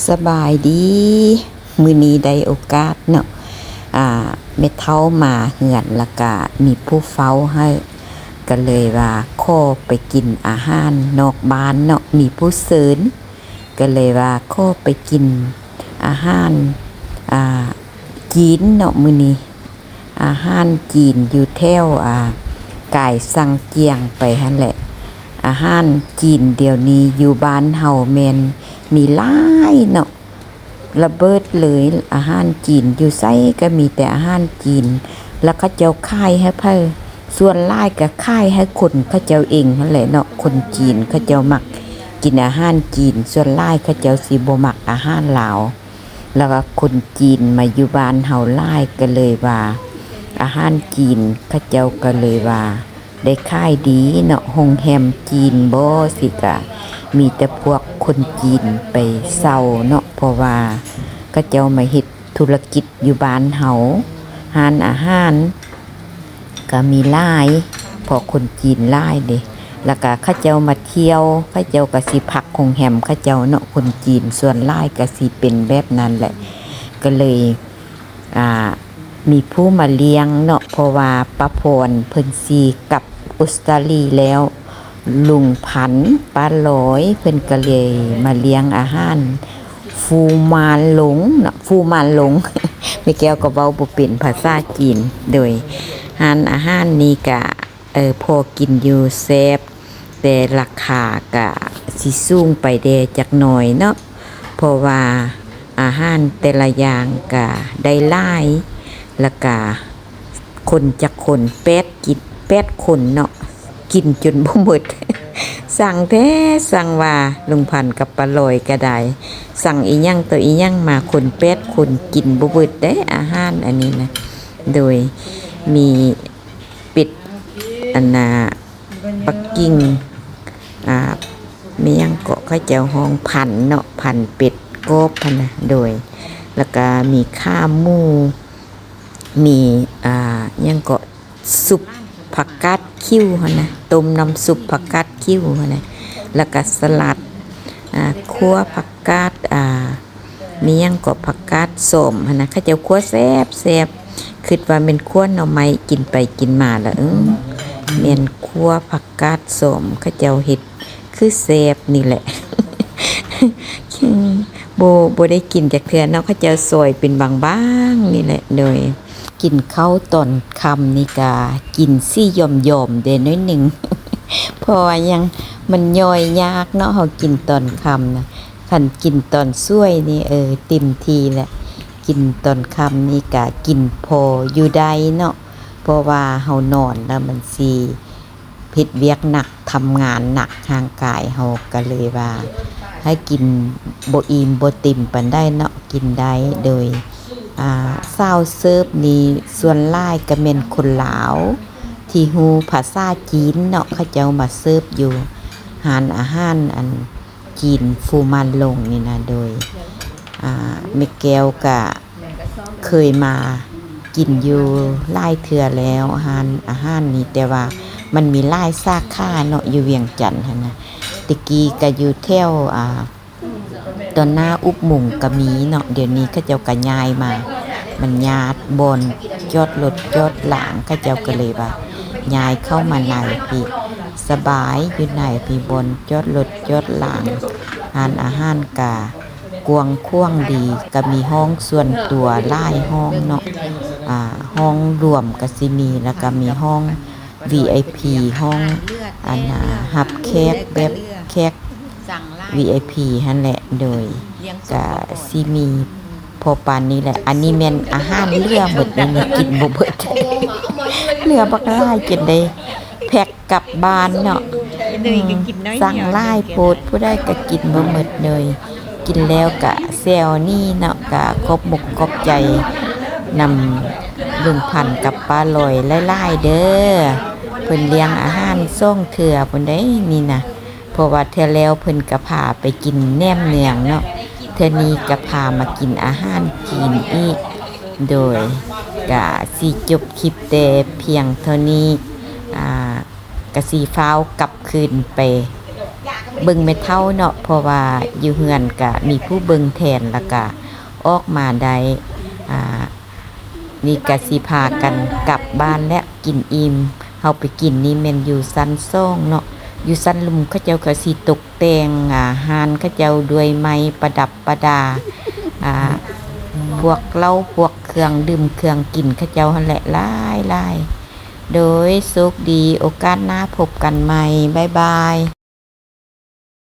สบายดีมื้อนี้ได้โอกาสเนาะแม่เฒ่ามาเฮือนแล้วก็มีผู้เฝ้าให้ก็เลยว่าขอไปกินอาหารนอกบ้านเนาะมีผู้เชิญก็เลยว่าขอไปกินอาหารจีนเนาะมื้อนี้อาหารจีนอยู่แถวกายสังเจียงไปหั่นแหละอาหารจีนเดี๋ยวนี้อยู่บ้านเฮาแม่นมีหลายเนาะระเบิดเลยอาหารจีนอยู่ไสก็มีแต่อาหารจีนแล้วเขาเจ้าขายให้เพิ่นส่วนหลายก็ขายให้คนเขาเจ้าเองนั่นแหละเนาะคนจีนเขาเจ้ามักกินอาหารจีนส่วนหลายเขาเจ้าสิบ่มักอาหารลาวแล้วก็คนจีนมาอยู่บ้านเฮาหลายก็เลยว่าอาหารจีนเขาเจ้าก็เลยว่าได้ขายดีเนาะโรงแรมจีนบ่สิกะมีแต่พวกคนจีนไปเซาเนาะเพราะว่าเขาเจ้ามาเฮ็ดธุรกิจอยู่บ้านเฮาร้านอาหารก็มีหลายเพราะคนจีนหลายเด้แล้วก็เขาเจ้ามาเที่ยวเขาเจ้าก็สิพักโรงแรมเขาเจ้าเนาะคนจีนส่วนหลายก็สิเป็นแบบนั้นแหละก็เลยมีผู้มาเลี้ยงเนาะเพราะว่าป้าพรเพิ่นสิกลับออสเตรเลียแล้วลุงพันธุ์ป้าลอยเพิ่นก็เลยมาเลี้ยงอาหารฟูมานหลงเนาะฟูมานหลง แม่แก้วก็เว้าบ่เป็นภาษาจีนโดยอาหารนี้ก็พอกินอยู่แซ่บแต่ราคาก็สิสูงไปแดจักหน่อยเนาะเพราะว่าอาหารแต่ละอย่างก็ได้หลายแล้วก็คนจักคน8คนเนาะกินจนบ่หมด สั่งแท้สั่งว่าลุงพันธุ์กับป้าลอยก็ได้สั่งอีหยังตัวอีหยังมาคน8คนกินบ่เบิดได้อาหารอันนี้นะโดยมีเป็ดปักกิ่งมีหยังเกาะเขาเจ้าห้องพันเนาะพันเป็ดกบพันนะโดยแล้วก็มีข้าวหมูมียังเกาะซุปผักกาดคิ้วหั่นนะต้มน้ำซุปผักกาดคิ้วหั่นนะแล้วก็สลัดคั่วผักกาดมียังเกาะผักกาดส้มหั่นนะเขาเจ้าคั่วแซ่บคิดว่าเป็นคั่วหน่อไม้กินไปกินมาแล้วแม่นคั่วผักกาดส้มเขาเจ้าเฮ็ดคือแซ่บนี่แหละ โบได้กินจากเทื่อเนาะเขาเจ้าซอยเป็นบางๆนี่แหละโดยกินข้าวตอนค่ำนี่ก็กินซี่ยอมๆเด้น้อยหนึ่ง เพราะว่ายังมันย่อยยากเนาะเฮากินตอนค่ำนะคันกินตอนช่วยนี่เต็มทีแหละกินตอนค่ำนี่ก็กินพออยู่ได้เนาะเพราะว่าเฮานอนแล้วมันสิเฮ็ดเวียกหนักทำงานหนักร่างกายเฮาก็เลยว่าให้กินบ่อิ่มบ่เต็มปานใดเนาะกินได้โดยซาวเสิร์ฟนี่ส่วนหลายก็แม่นคนลาวที่ฮู้ภาษาจีนเนาะเขาเจ้ามาเสิร์ฟอยู่ร้านอาหารอันจีนฟูมานหลงนี่นะโดยแม่แก้วก็เคยมากินอยู่หลายเทื่อแล้วอาหารนี้แต่ว่ามันมีหลายสาขาเนาะอยู่เวียงจันทน์หั่นนะตะกี้ก็อยู่แถวตอนหน้าอุบหมุ่งก็มีเนาะเดี๋ยวนี้เขาเจ้าก็ย้ายมามันญาติบนยอดรถยอดหลางเขาเจ้าก็เลยว่าย้ายเข้ามาในพี่สบายอยู่ในพี่บนยอดรถยอดหลางอาหารกากวงควงดีก็มีห้องส่วนตัวหลายห้องเนาะห้องรวมก็สิมีแล้วก็มีห้อง VIP ห้องฮับแขกแบบแขก VIP หั่นแหละโดยก็สิมีพอปานนี้แหละอันนี้แม่นอาหารเหลือหมดนี่กินบ่เบิด เหลือบักหลายจนได้แพ็คกลับบ้านเนาะสั่งหลายโพดผู้ใดก็กินบ่หมดเลยกินแล้วก็แซวนี่เนาะก็ครบมุกครบใจนำลุงพันธุ์กับป้าลอยหลายๆเด้อเพิ่นเลี้ยงอาหารส่งเถื่อเพิ่นได้นี่นะเพราะว่าเทื่อแล้วเพิ่นก็พาไปกินแหนมเนืองเนาะเทื่อนี้ก็พามากินอาหารจีนอีกโดยก็สิจบคลิปแต่เพียงเท่านี้ก็สิฟ้าวกลับคืนไป เบิ่งแม่เฒ่าเนาะเพราะว่าอยู่เฮือนก็มีผู้เบิ่งแทนแล้วก็ออกมาได้นี่ก็สิพากันกลับบ้านและกินอิ่มเฮาไปกินนี่แม่นอยู่ซันซ่องเนาะอยู่ซันลุมเขาเจ้าก็สิตกแต่งฮานเขาเจ้าด้วยไม้ประดับประดาพวกเหล้าพวกเครื่องดื่มเครื่องกินเขาเจ้าหั่นแหละหลายๆโดยสุขดีโอกาสหน้าพบกันใหม่บ๊ายบาย